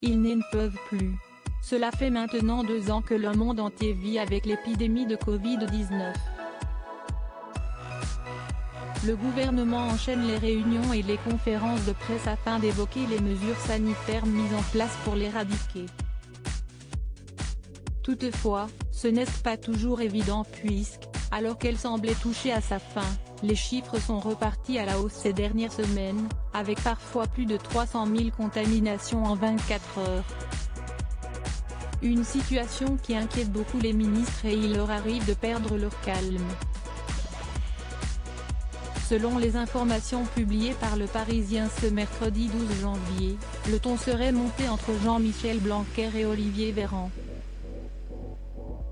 Ils n'en peuvent plus. Cela fait maintenant 2 ans que le monde entier vit avec l'épidémie de Covid-19. Le gouvernement enchaîne les réunions et les conférences de presse afin d'évoquer les mesures sanitaires mises en place pour l'éradiquer. Toutefois, ce n'est pas toujours évident puisque, alors qu'elle semblait toucher à sa fin, les chiffres sont repartis à la hausse ces dernières semaines, avec parfois plus de 300 000 contaminations en 24 heures. Une situation qui inquiète beaucoup les ministres et il leur arrive de perdre leur calme. Selon les informations publiées par Le Parisien ce mercredi 12 janvier, le ton serait monté entre Jean-Michel Blanquer et Olivier Véran.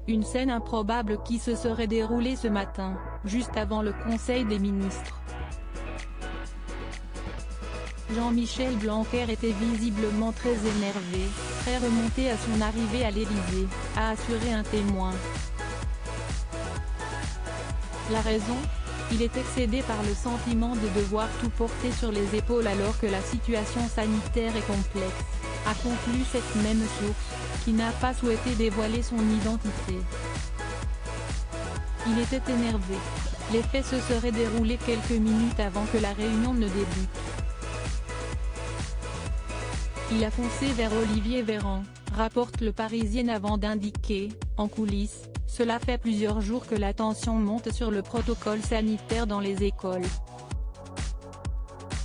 Une scène improbable qui se serait déroulée ce matin, juste avant le Conseil des ministres. Jean-Michel Blanquer était visiblement très énervé, très remonté à son arrivée à l'Élysée, a assuré un témoin. La raison ? Il est excédé par le sentiment de devoir tout porter sur les épaules alors que la situation sanitaire est complexe, a conclu cette même source, qui n'a pas souhaité dévoiler son identité. Il était énervé. Les faits se seraient déroulés quelques minutes avant que la réunion ne débute. Il a foncé vers Olivier Véran, rapporte Le Parisien avant d'indiquer, en coulisses, cela fait plusieurs jours que la tension monte sur le protocole sanitaire dans les écoles.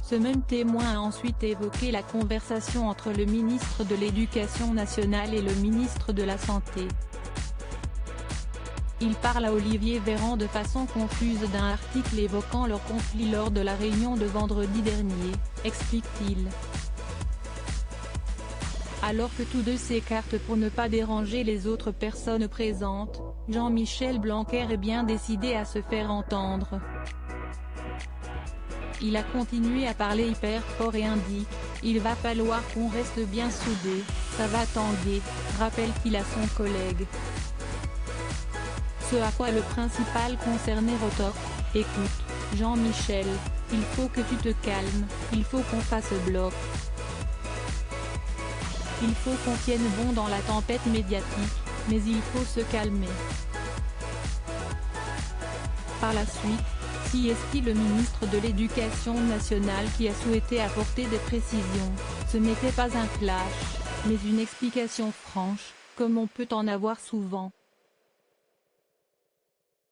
Ce même témoin a ensuite évoqué la conversation entre le ministre de l'Éducation nationale et le ministre de la Santé. Il parle à Olivier Véran de façon confuse d'un article évoquant leur conflit lors de la réunion de vendredi dernier, explique-t-il. Alors que tous deux s'écartent pour ne pas déranger les autres personnes présentes, Jean-Michel Blanquer est bien décidé à se faire entendre. Il a continué à parler hyper fort et indique « Il va falloir qu'on reste bien soudés, ça va tanguer », rappelle-t-il à son collègue. Ce à quoi le principal concerné retorque « Écoute, Jean-Michel, il faut que tu te calmes, il faut qu'on fasse bloc. Il faut qu'on tienne bon dans la tempête médiatique, mais il faut se calmer. » Par la suite, c'est le ministre de l'Éducation nationale qui a souhaité apporter des précisions. Ce n'était pas un clash, mais une explication franche, comme on peut en avoir souvent.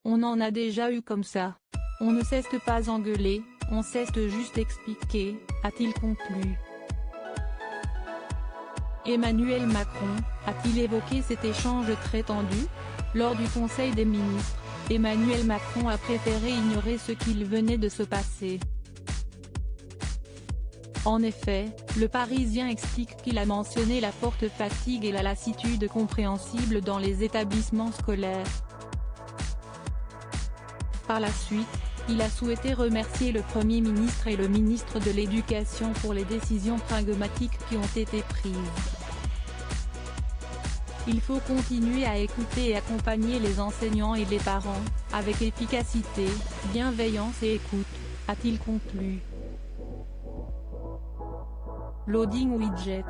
On en a déjà eu comme ça. On ne cesse pas engueuler, on cesse juste expliquer, a-t-il conclu. Emmanuel Macron, a-t-il évoqué cet échange très tendu? Lors du Conseil des ministres, Emmanuel Macron a préféré ignorer ce qu'il venait de se passer. En effet, Le Parisien explique qu'il a mentionné la forte fatigue et la lassitude compréhensible dans les établissements scolaires. Par la suite, il a souhaité remercier le Premier ministre et le ministre de l'Éducation pour les décisions pragmatiques qui ont été prises. Il faut continuer à écouter et accompagner les enseignants et les parents, avec efficacité, bienveillance et écoute, a-t-il conclu. Loading widget.